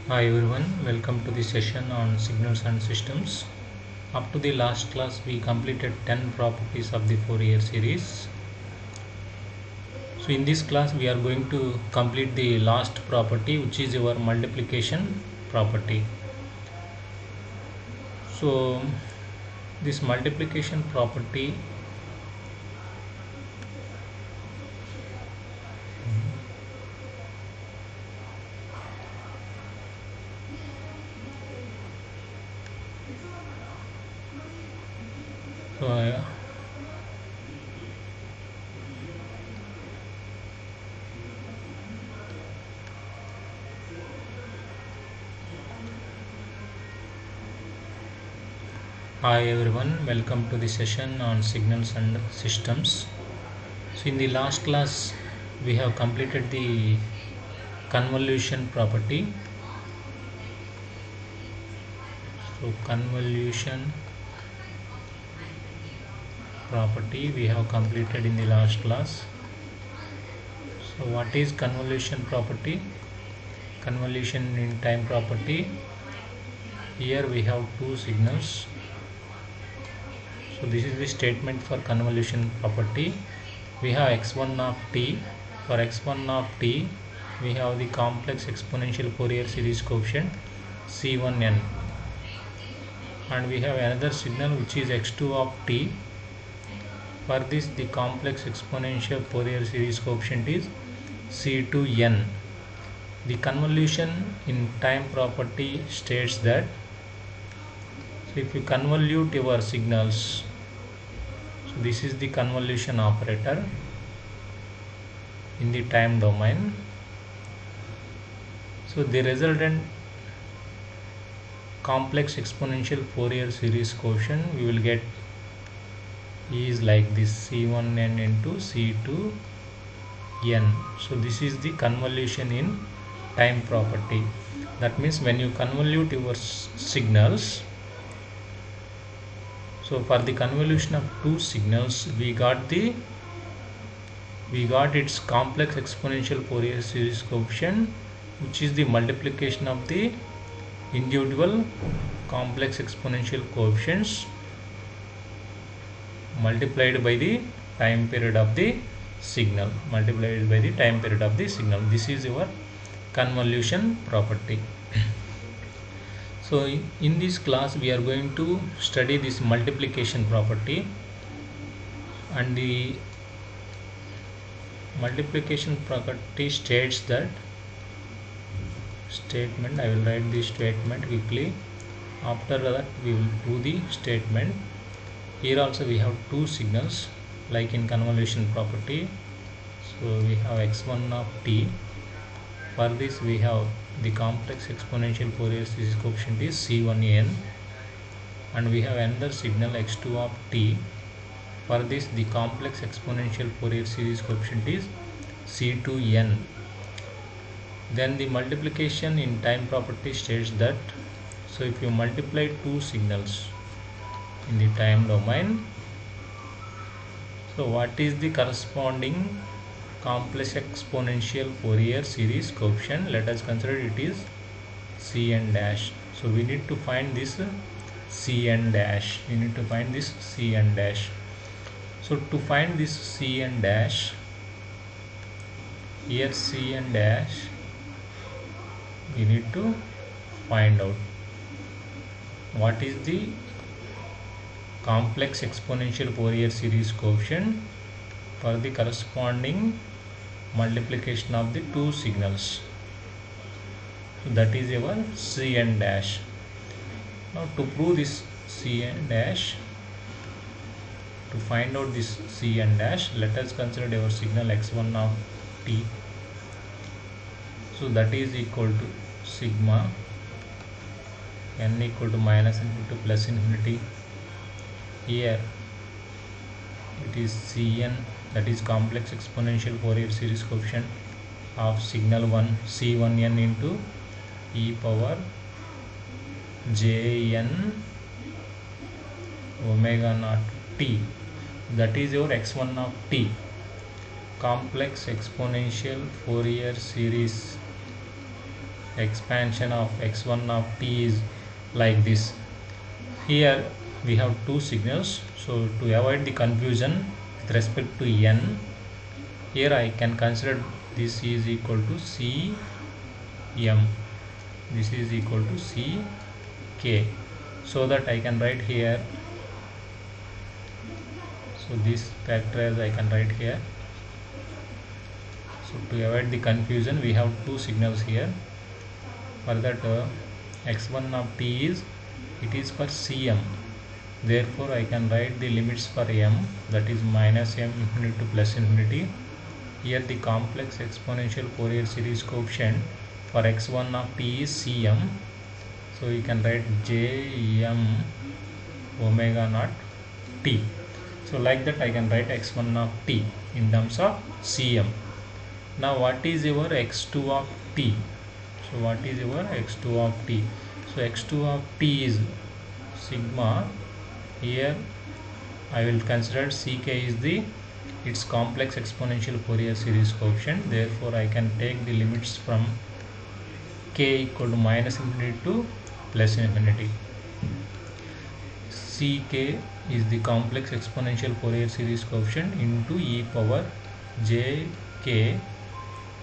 Hi everyone, welcome to the session on signals and systems. Up to the last class we completed 10 properties of the Fourier series. So in this class we are going to complete the last property, which is your multiplication property. So this multiplication property so Hi everyone, welcome to the session on signals and systems. So in the last class we have completed the convolution property. So convolution property we have completed in the last class. So what is convolution property? Convolution in time property. Here we have two signals. So this is the statement for convolution property. We have x1 of t. For x1 of t we have the complex exponential Fourier series coefficient c1n, and we have another signal which is x2 of t. For this the complex exponential Fourier series coefficient is c2n. The convolution in time property states that if you convolute your signals, so this is the convolution operator in the time domain. So the resultant complex exponential Fourier series coefficient we will get is like this, c1n into c2n. So this is the convolution in time property. That means when you convolute your signals, so for the convolution of two signals we got its complex exponential Fourier series coefficient, which is the multiplication of the individual complex exponential coefficients multiplied by the time period of the signal. This is your convolution property. So in this class we are going to study this multiplication property, and the multiplication property states that statement. I will write the statement quickly. After that we will do the statement. Here also we have two signals like in convolution property. So we have x1 of t. For this we have the complex exponential Fourier series coefficient is c1n, and we have another signal x2 of t. For this the complex exponential Fourier series coefficient is c2n. Then the multiplication in time property states that, so if you multiply two signals in the time domain, so what is the corresponding complex exponential Fourier series coefficient? Let us consider it is cn dash. So we need to find this cn dash. So to find this cn dash, here cn dash we need to find out what is the complex exponential Fourier series coefficient for the corresponding multiplication of the two signals. So that is our cn dash. Now to prove this cn dash, to find out this cn dash, let us consider our signal x1 of t. So that is equal to sigma n equal to minus infinity to plus infinity. Here it is cn, that is complex exponential Fourier series coefficient of signal 1 c1n into e power jn omega naught t. That is your x1 of t, complex exponential Fourier series expansion of x1 of t is like this. Here we have two signals, so to avoid the confusion with respect to n, here I can consider this is equal to Cm, this is equal to Ck, so that I can write here, so this factor as I can write here. So to avoid the confusion, we have two signals here. For that x1 of t is, it is for Cm, therefore I can write the limits for m, that is minus m infinity to plus infinity. Here the complex exponential Fourier series coefficient for x1 of t is Cm, so we can write Jm omega naught t. So like that I can write x1 of t in terms of Cm. Now what is your x2 of t? So what is your x2 of t? So x2 of t is sigma. Here I will consider Ck is the its complex exponential Fourier series coefficient, therefore I can take the limits from k equal to minus infinity to plus infinity. Ck is the complex exponential Fourier series coefficient into e power jk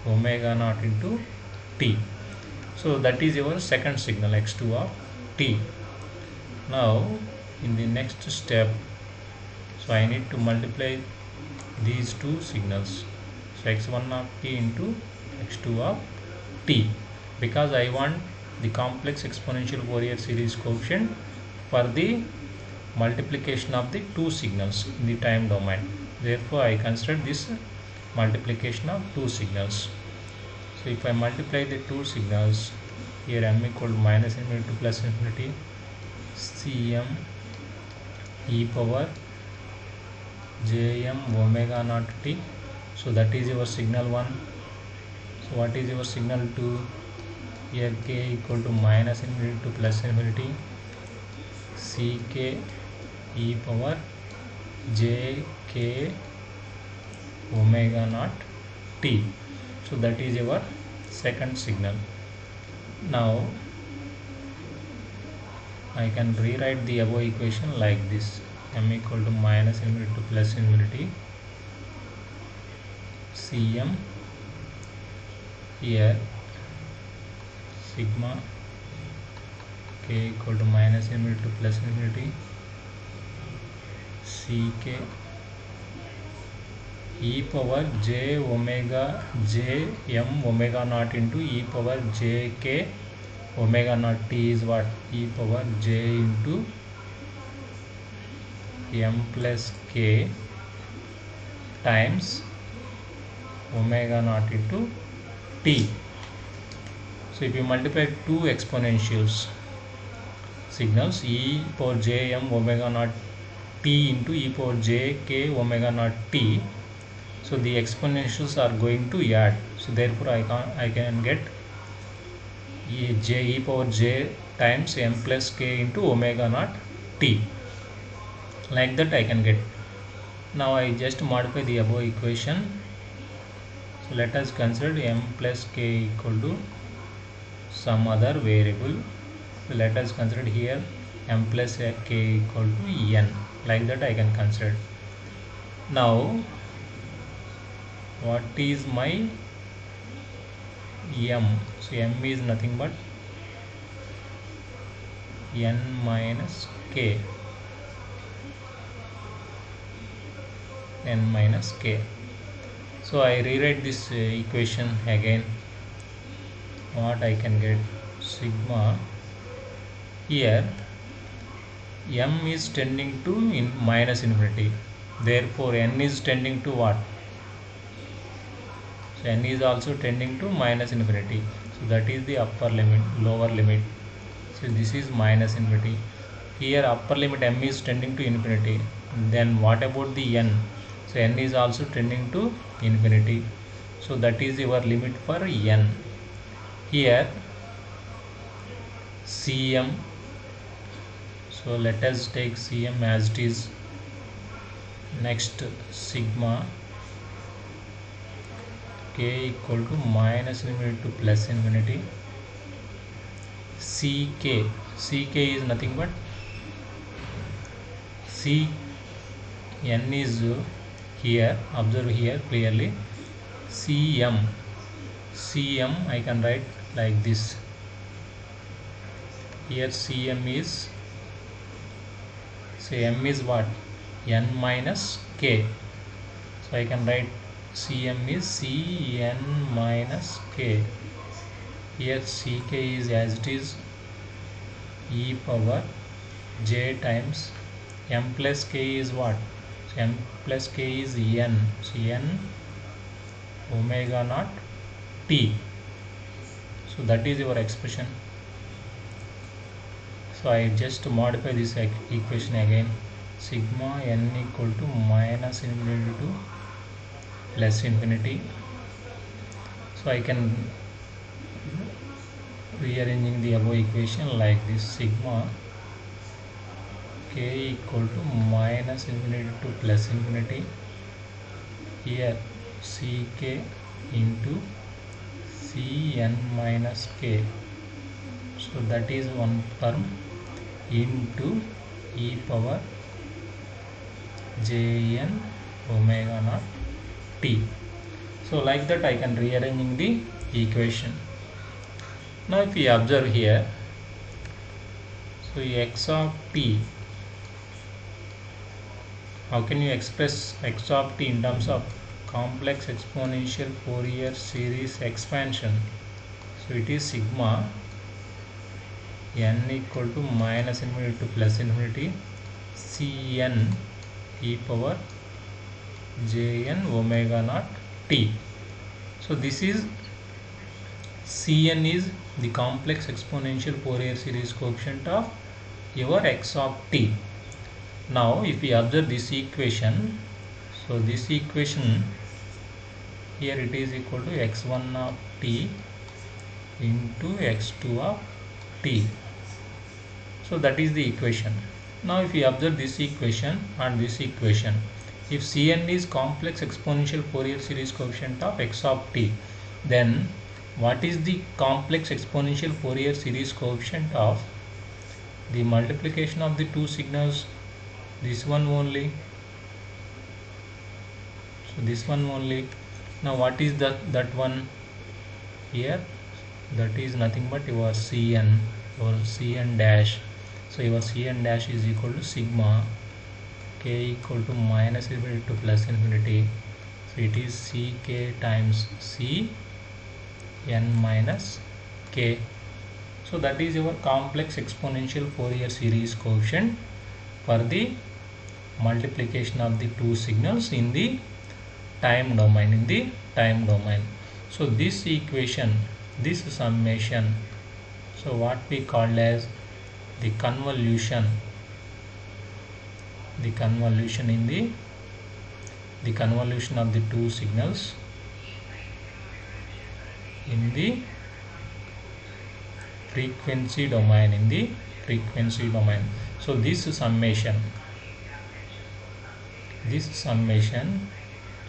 omega naught into t. So that is your second signal x2 of t. Now in the next step, so I need to multiply these two signals, so x1 of t into x2 of t, because I want the complex exponential Fourier series coefficient for the multiplication of the two signals in the time domain. Therefore I consider this multiplication of two signals. So if I multiply the two signals, here m equal to minus infinity to plus infinity Cm e power Jm omega naught t, so that is your signal 1. So what is your signal 2? Here k equal to minus infinity to plus infinity Ck e power jk omega naught t, so that is your second signal. Now I can rewrite the above equation like this: m equal to minus infinity to plus infinity Cm, here sigma k equal to minus infinity to plus infinity Ck e power j omega j m omega naught into e power j k omega naught t is what? E power j into m plus k times omega naught into t. So if you multiply two exponentials signals, e power j m omega naught t into e power j k omega naught t, so the exponentials are going to add, so therefore I can get e power j times m plus k into omega naught t, like that I can get. Now I just modify the above equation. So let us consider m plus k equal to some other variable. So let us consider here m plus k equal to n, like that I can consider. Now what is my m? So m is nothing but n minus k, n minus k. So I rewrite this equation again. What I can get? Sigma, here m is tending to minus infinity, therefore n is tending to what? So n is also tending to minus infinity, so that is the upper limit, lower limit. So this is minus infinity. Here upper limit m is tending to infinity, then what about the n? So n is also tending to infinity, so that is your limit for n. Here Cm, so let us take Cm as it is. Next sigma k equal to minus infinity to plus infinity ck is nothing but Cn is here, observe here clearly, Cm I can write like this. Here Cm is, so m is what, n minus k, so I can write Cm is Cn minus k. Here ck is as it is e power j times m plus k is what, so m plus k is n, so n omega naught t. So that is your expression. So I just modify this equation again, sigma n equal to minus infinity to plus infinity. So I can rearranging the above equation like this, sigma k equal to minus infinity to plus infinity, here ck into Cn minus k, so that is one term, into e power jn omega naught t. So like that I can rearranging the equation. Now if we observe here, so x of t, how can you express x of t in terms of complex exponential Fourier series expansion? So it is sigma n equal to minus infinity to plus infinity Cn e power jn omega naught t. So this is Cn is the complex exponential Fourier series coefficient of your x of t. Now if we observe this equation, so this equation here it is equal to x1 of t into x2 of t. So that is the equation. Now if we observe this equation and this equation, if Cn is complex exponential Fourier series coefficient of x of t, then what is the complex exponential Fourier series coefficient of the multiplication of the two signals, this one only, so this one only. Now what is that one here, that is nothing but your Cn or Cn dash. So your Cn dash is equal to sigma k equal to minus infinity to plus infinity, so it is ck times c n minus k. So that is your complex exponential Fourier series coefficient for the multiplication of the two signals in the time domain, So this equation, this summation, so what we called as the convolution in the convolution of the two signals in the frequency domain, So this summation,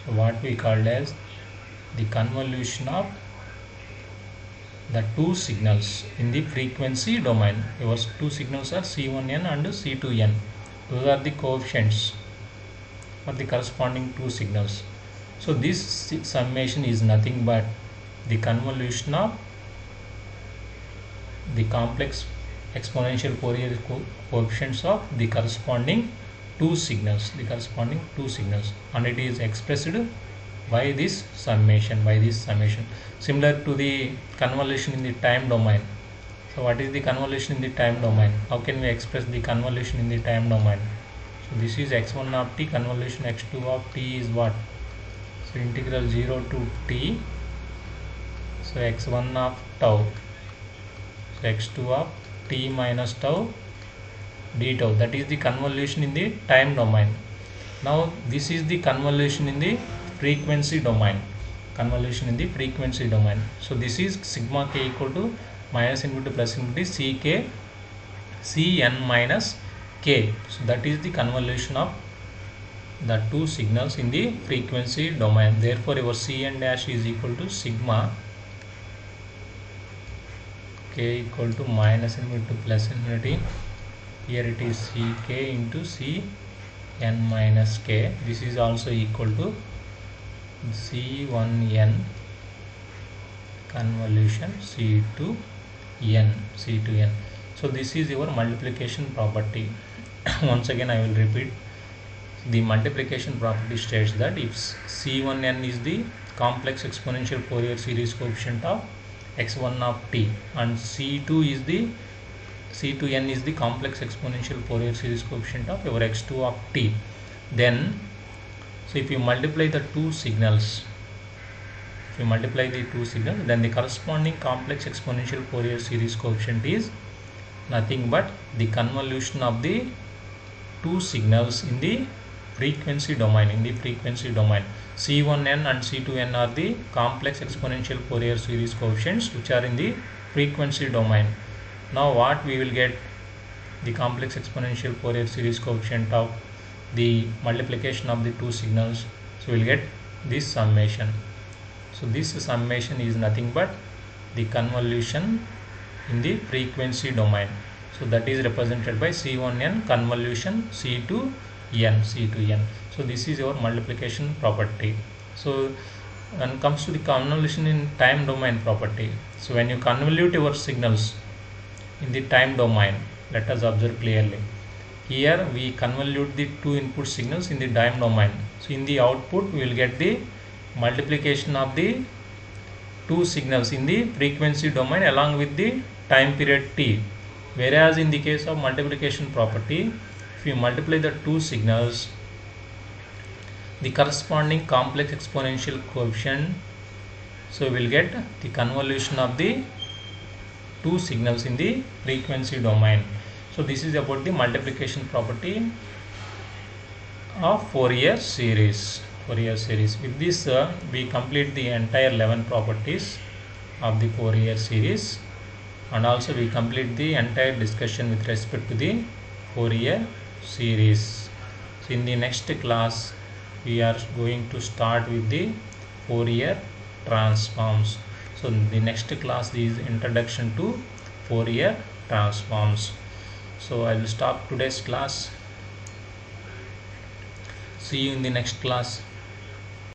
so what we called as the convolution of the two signals in the frequency domain. Your two signals are C1n and C2n. Those are the coefficients for the corresponding two signals. So this summation is nothing but the convolution of the complex exponential Fourier coefficients of the corresponding two signals, and it is expressed by this summation, similar to the convolution in the time domain. So what is the convolution in the time domain? How can we express the convolution in the time domain? So this is x1 of t, convolution x2 of t is what? So integral 0 to t, so x1 of tau, so x2 of t minus tau d tau, that is the convolution in the time domain. Now this is the convolution in the frequency domain, So this is sigma k equal to minus infinity plus infinity ck Cn minus k. So that is the convolution of the two signals in the frequency domain. Therefore your Cn dash is equal to sigma k k equal to minus infinity to plus infinity. Here it is ck into cn minus k. This is also equal to c1n convolution c to n. So this is your multiplication property. Once again I will repeat. The multiplication property states that if c1n is the complex exponential Fourier series coefficient of x1 of t and c2n is the complex exponential Fourier series coefficient of your x2 of t, then so if you multiply the two signals, then the corresponding complex exponential Fourier series coefficient is nothing but the convolution of the two signals in the frequency domain. C1n and C2n are the complex exponential Fourier series coefficients which are in the frequency domain. Now what we will get? The complex exponential Fourier series coefficient of the multiplication of the two signals. So we will get this summation. So this summation is nothing but the convolution in the frequency domain. So that is represented by C1n convolution C to n. So this is your multiplication property. So when it comes to the convolution in time domain property, so when you convolute your signals in the time domain, let us observe clearly. Here we convolute the two input signals in the time domain. So in the output we will get the multiplication of the two signals in the frequency domain along with the time period t. Whereas in the case of multiplication property, if you multiply the two signals, the corresponding complex exponential coefficient, so we will get the convolution of the two signals in the frequency domain. So this is about the multiplication property of Fourier series. With this we complete the entire 11 properties of the Fourier series, and also we complete the entire discussion with respect to the Fourier series. So in the next class we are going to start with the Fourier transforms. So the next class is introduction to Fourier transforms. So I will stop today's class. See you in the next class.